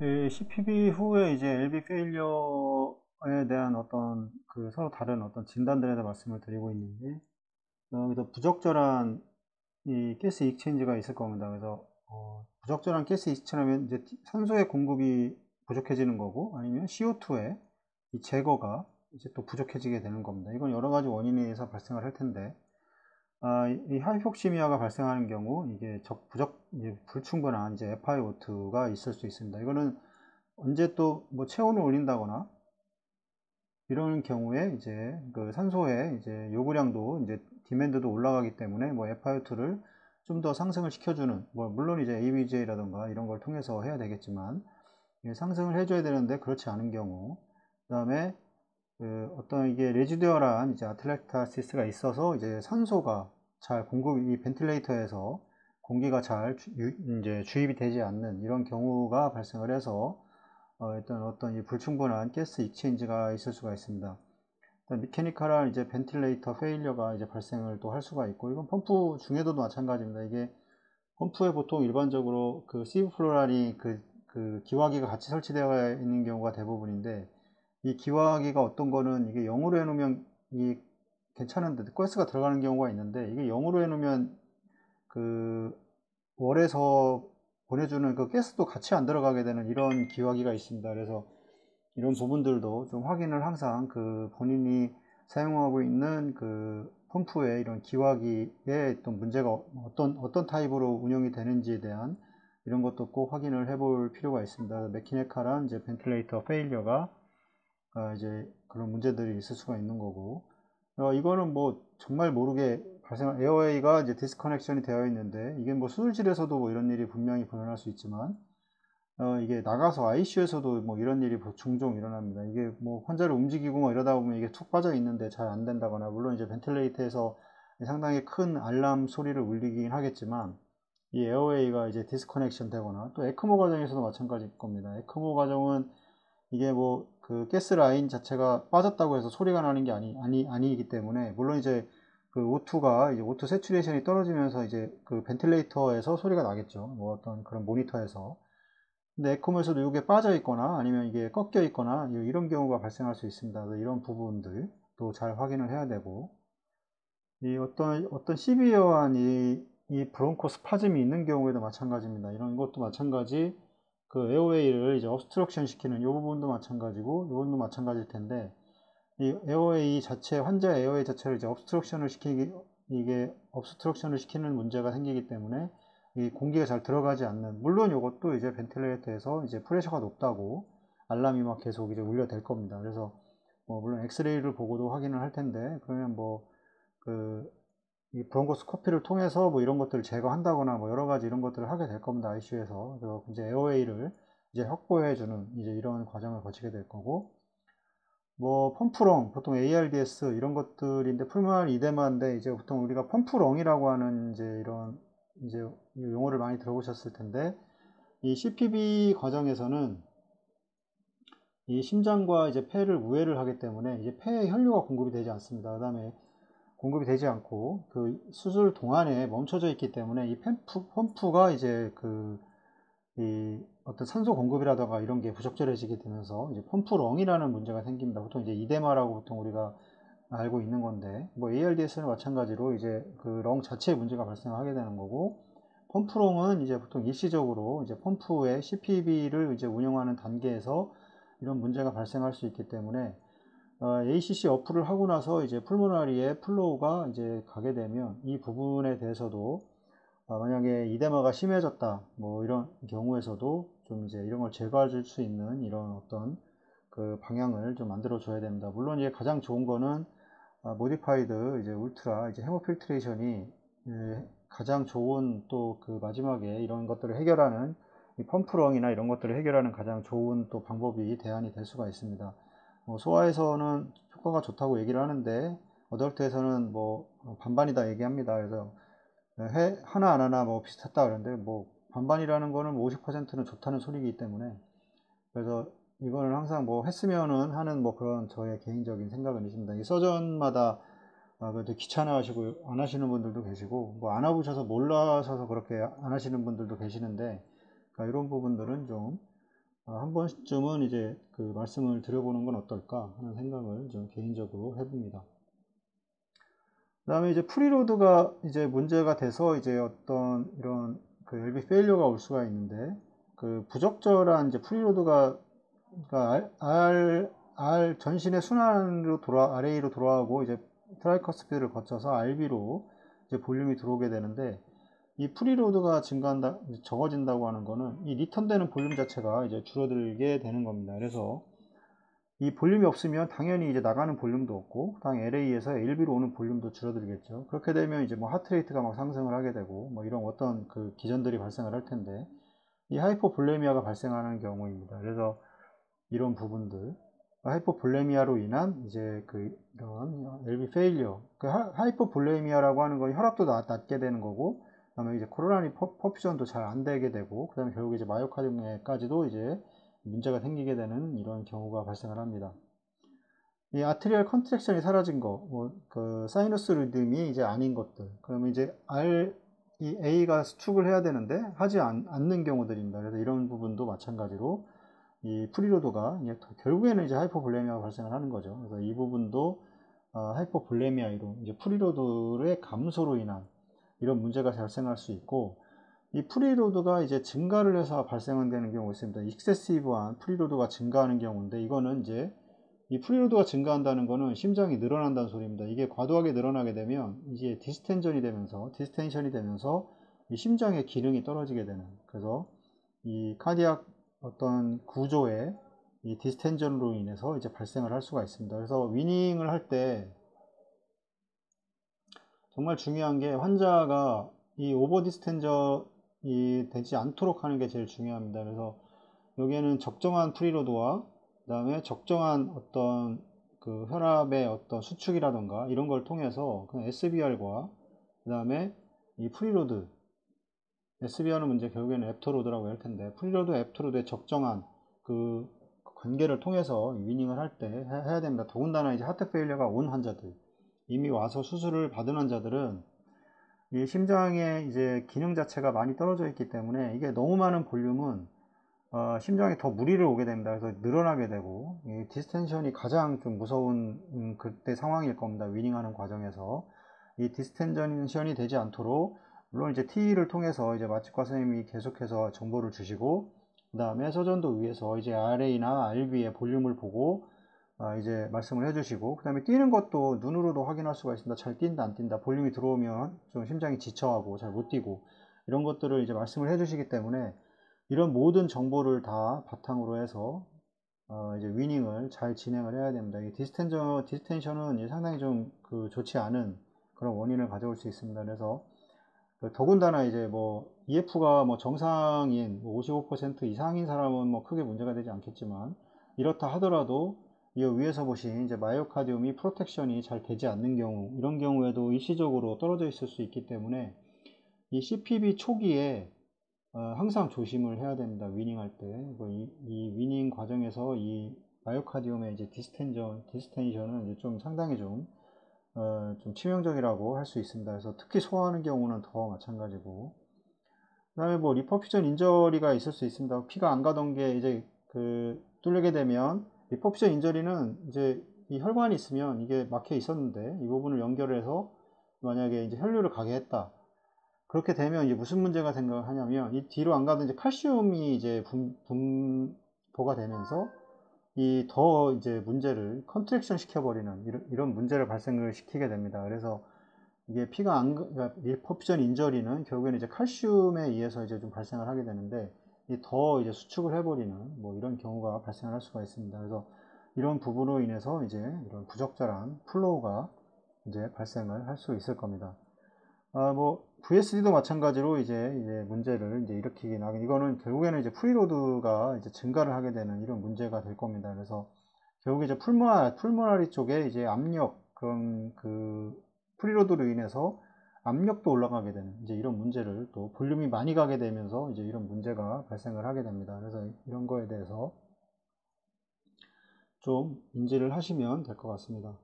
CPB 후에 이제 LV 페일러에 대한 어떤 그 서로 다른 어떤 진단들에 대해 말씀을 드리고 있는데, 여기서 부적절한 이 가스 익스체인지가 있을 겁니다. 그래서 부적절한 가스 익스체인지라면 이제 산소의 공급이 부족해지는 거고, 아니면 CO2의 이 제거가 이제 또 부족해지게 되는 겁니다. 이건 여러 가지 원인에 의해서 발생을 할 텐데, 이 하이폭시미아가 발생하는 경우 이게 이제 불충분한 이제 FiO2가 있을 수 있습니다. 이거는 언제 또 뭐 체온을 올린다거나 이런 경우에 이제 그 산소의 이제 요구량도 이제 디맨드도 올라가기 때문에 뭐 FiO2를 좀 더 상승을 시켜주는, 뭐 물론 이제 ABGA라던가 이런 걸 통해서 해야 되겠지만 상승을 해줘야 되는데 그렇지 않은 경우, 그 다음에 그 어떤 이게 레지듀얼한 이제 아틀렉타시스가 있어서 이제 산소가 잘 공급이, 이 벤틸레이터에서 공기가 잘 이제 주입이 되지 않는 이런 경우가 발생을 해서 일단 어떤 이 불충분한 가스 익스체인지가 있을 수가 있습니다. 일단 미케니컬한 이제 벤틸레이터 페일러가 이제 발생을 또 할 수가 있고, 이건 펌프 중에도 마찬가지입니다. 이게 펌프에 보통 일반적으로 그 시브 플로랄이 그 기화기가 같이 설치되어 있는 경우가 대부분인데, 이 기화기가 어떤 거는 이게 0으로 해놓으면 이 괜찮은데 가스가 들어가는 경우가 있는데, 이게 0으로 해놓으면 그 월에서 보내주는 그 가스도 같이 안 들어가게 되는 이런 기화기가 있습니다. 그래서 이런 부분들도 좀 확인을 항상 그 본인이 사용하고 있는 그 펌프의 이런 기화기에 어떤 문제가 어떤 타입으로 운영이 되는지에 대한 이런 것도 꼭 확인을 해볼 필요가 있습니다. 메키니컬한 이제 벤틸레이터 페일러가 이제 그런 문제들이 있을 수가 있는 거고, 이거는 뭐 정말 모르게 발생한 에어웨이가 이제 디스커넥션이 되어 있는데, 이게 뭐 수술실에서도 뭐 이런 일이 분명히 벌어날 수 있지만, 이게 나가서 ICU에서도 뭐 이런 일이 종종 일어납니다. 이게 뭐 환자를 움직이고 뭐 이러다 보면 이게 툭 빠져 있는데 잘 안 된다거나, 물론 이제 벤틸레이터에서 상당히 큰 알람 소리를 울리긴 하겠지만, 이 에어웨이가 이제 디스커넥션 되거나, 또 에크모 과정에서도 마찬가지일 겁니다. 에크모 과정은 이게 뭐 그 가스 라인 자체가 빠졌다고 해서 소리가 나는 게 아니기 때문에, 물론 이제 그 O2가 이제 O2 세츄레이션이 떨어지면서 이제 그 벤틸레이터에서 소리가 나겠죠. 뭐 어떤 그런 모니터에서. 근데 에코모에서도 이게 빠져 있거나 아니면 이게 꺾여 있거나 이런 경우가 발생할 수 있습니다. 이런 부분들도 잘 확인을 해야 되고, 이 어떤 시비어한 이 브론코 스파즘이 있는 경우에도 마찬가지입니다. 이런 것도 마찬가지, 그 에어웨이를 이제 obstruction 시키는 이 부분도 마찬가지고, 이 부분도 마찬가지일 텐데, 이 에어웨이 자체, 환자 에어웨이 자체를 이제 이게 obstruction을 시키는 문제가 생기기 때문에 이 공기가 잘 들어가지 않는, 물론 이것도 이제 벤틸레이터에서 이제 프레셔가 높다고 알람이 막 계속 이제 울려댈 겁니다. 그래서 뭐 물론 엑스레이를 보고도 확인을 할 텐데, 그러면 뭐 그 이 브론코스코피를 통해서 뭐 이런 것들을 제거한다거나 뭐 여러 가지 이런 것들을 하게 될 겁니다. ICU에서. 그래서 이제 에어웨이를 이제 확보해주는 이제 이런 과정을 거치게 될 거고, 뭐 펌프렁, 보통 ARDS 이런 것들인데, 풀모널 이데마인데, 이제 보통 우리가 펌프렁이라고 하는 이제 이런 이제 용어를 많이 들어보셨을 텐데, 이 CPB 과정에서는 이 심장과 이제 폐를 우회를 하기 때문에 이제 폐에 혈류가 공급이 되지 않습니다. 그 다음에 공급이 되지 않고 그 수술 동안에 멈춰져 있기 때문에 이 펌프가 이제 이 어떤 산소 공급이라든가 이런 게 부적절해지게 되면서 이제 펌프렁이라는 문제가 생깁니다. 보통 이제 이데마라고 보통 우리가 알고 있는 건데, 뭐 ARDS는 마찬가지로 이제 그 렁 자체에 문제가 발생하게 되는 거고, 펌프렁은 이제 보통 일시적으로 이제 펌프의 CPB를 이제 운영하는 단계에서 이런 문제가 발생할 수 있기 때문에, ACC 어플을 하고 나서 이제 풀모나리의 플로우가 이제 가게 되면 이 부분에 대해서도 만약에 이데마가 심해졌다 뭐 이런 경우에서도 좀 이제 이런 걸 제거해 줄 수 있는 이런 어떤 그 방향을 좀 만들어 줘야 됩니다. 물론 이제 가장 좋은 거는 모디파이드 이제 울트라 이제 헤모필트레이션이 가장 좋은, 또 그 마지막에 이런 것들을 해결하는 이 펌프렁이나 이런 것들을 해결하는 가장 좋은 또 방법이 대안이 될 수가 있습니다. 소아에서는 효과가 좋다고 얘기를 하는데, 어덜트에서는 뭐 반반이다 얘기합니다. 그래서 하나 안 하나 뭐 비슷하다 그러는데, 뭐 반반이라는 거는 50%는 좋다는 소리이기 때문에, 그래서 이거는 항상 뭐 했으면은 하는 뭐 그런 저의 개인적인 생각은 있습니다. 이 서전마다 그래도 귀찮아 하시고 안 하시는 분들도 계시고, 뭐 안 해보셔서 몰라서 그렇게 안 하시는 분들도 계시는데, 그러니까 이런 부분들은 좀 한 번쯤은 이제 그 말씀을 드려보는 건 어떨까 하는 생각을 좀 개인적으로 해봅니다. 그 다음에 이제 프리로드가 이제 문제가 돼서 이제 어떤 이런 그 LB 페일러가 올 수가 있는데, 그 부적절한 이제 프리로드가, 그러니까 R 전신의 순환으로 RA로 돌아가고 이제 트라이커스피드를 거쳐서 RB로 이제 볼륨이 들어오게 되는데, 이 프리로드가 적어진다고 하는 거는 이 리턴되는 볼륨 자체가 이제 줄어들게 되는 겁니다. 그래서 이 볼륨이 없으면 당연히 이제 나가는 볼륨도 없고, 당 LA에서 LB로 오는 볼륨도 줄어들겠죠. 그렇게 되면 이제 뭐 하트레이트가 막 상승을 하게 되고, 뭐 이런 어떤 그 기전들이 발생을 할 텐데, 이 하이포볼레미아가 발생하는 경우입니다. 그래서 이런 부분들, 하이포볼레미아로 인한 이제 그 이런 LB 페일리어, 그 하이포볼레미아라고 하는 건 혈압도 낮게 되는 거고, 그다음에 이제 코로나리 퍼퓨전도 잘 안 되게 되고, 그다음에 결국 이제 마이오카디움에까지도 이제 문제가 생기게 되는 이런 경우가 발생을 합니다. 이 아트리얼 컨트랙션이 사라진 거, 뭐 그 사이너스 리듬이 이제 아닌 것들, 그러면 이제 이 A가 수축을 해야 되는데 하지 않는 경우들입니다. 그래서 이런 부분도 마찬가지로 이 프리로드가 결국에는 이제 하이포볼레미아가 발생을 하는 거죠. 그래서 이 부분도 하이포볼레미아로 이제 프리로드의 감소로 인한 이런 문제가 발생할 수 있고, 이 프리로드가 이제 증가를 해서 발생되는 경우가 있습니다. 익세시브한 프리로드가 증가하는 경우인데, 이거는 이제 이 프리로드가 증가한다는 거는 심장이 늘어난다는 소리입니다. 이게 과도하게 늘어나게 되면 이제 디스텐션이 되면서 이 심장의 기능이 떨어지게 되는, 그래서 이 카디악 어떤 구조에 이 디스텐션으로 인해서 이제 발생을 할 수가 있습니다. 그래서 위닝을 할 때 정말 중요한 게 환자가 이 오버 디스텐션이 되지 않도록 하는 게 제일 중요합니다. 그래서 여기에는 적정한 프리로드와 그 다음에 적정한 어떤 그 혈압의 어떤 수축이라던가 이런 걸 통해서 그냥 SBR과 그 다음에 이 프리로드, SBR은 문제 결국에는 애프터로드라고 할 텐데, 프리로드 애프터로드의 적정한 그 관계를 통해서 위닝을 할 때 해야 됩니다. 더군다나 이제 하트 페일리어가 온 환자들, 이미 와서 수술을 받은 환자들은 이 심장의 이제 기능 자체가 많이 떨어져 있기 때문에 이게 너무 많은 볼륨은 심장에 더 무리를 오게 됩니다. 그래서 늘어나게 되고, 이 디스텐션이 가장 좀 무서운 그때 상황일 겁니다. 위닝하는 과정에서 이 디스텐션이 되지 않도록, 물론 이제 TE를 통해서 이제 마취과 선생님이 계속해서 정보를 주시고, 그 다음에 서전도 위에서 이제 RA나 RB의 볼륨을 보고 이제 말씀을 해주시고, 그 다음에 뛰는 것도 눈으로도 확인할 수가 있습니다. 잘 뛴다 안 뛴다, 볼륨이 들어오면 좀 심장이 지쳐하고 잘 못 뛰고, 이런 것들을 이제 말씀을 해주시기 때문에 이런 모든 정보를 다 바탕으로 해서 이제 위닝을 잘 진행을 해야 됩니다. 이 디스텐션은 상당히 좀 그 좋지 않은 그런 원인을 가져올 수 있습니다. 그래서 더군다나 이제 뭐 EF가 뭐 정상인 55% 이상인 사람은 뭐 크게 문제가 되지 않겠지만, 이렇다 하더라도 이 위에서 보신 이제 마이오카디움이 프로텍션이 잘 되지 않는 경우, 이런 경우에도 일시적으로 떨어져 있을 수 있기 때문에 이 CPB 초기에 항상 조심을 해야 됩니다. 위닝할 때. 이 위닝 과정에서 이 마이오카디움의 이제 디스텐션은 이제 좀 상당히 좀 치명적이라고 할 수 있습니다. 그래서 특히 소화하는 경우는 더 마찬가지고, 그 다음에 뭐 리퍼퓨전 인저리가 있을 수 있습니다. 피가 안 가던 게 이제 그 뚫리게 되면, 리퍼퓨전 인저리는 이제 이 혈관이 있으면 이게 막혀 있었는데 이 부분을 연결해서 만약에 이제 혈류를 가게 했다. 그렇게 되면 이제 무슨 문제가 생각하냐면, 이 뒤로 안 가던 이제 칼슘이 이제 분포가 되면서 이 더 이제 문제를 컨트랙션 시켜버리는 이런 문제를 발생을 시키게 됩니다. 그래서 이게 그러니까 리퍼퓨전 인저리는 결국에는 이제 칼슘에 의해서 이제 좀 발생을 하게 되는데, 더 이제 수축을 해버리는 뭐 이런 경우가 발생을 할 수가 있습니다. 그래서 이런 부분으로 인해서 이제 이런 부적절한 플로우가 이제 발생을 할 수 있을 겁니다. 뭐 VSD도 마찬가지로 이제 문제를 이제 일으키긴 하긴, 이거는 결국에는 이제 프리로드가 이제 증가를 하게 되는 이런 문제가 될 겁니다. 그래서 결국에 이제 풀모나리 쪽에 이제 압력, 그런 그 프리로드로 인해서 압력도 올라가게 되는 이제 이런 문제를, 또 볼륨이 많이 가게 되면서 이제 이런 문제가 발생을 하게 됩니다. 그래서 이런 거에 대해서 좀 인지를 하시면 될 것 같습니다.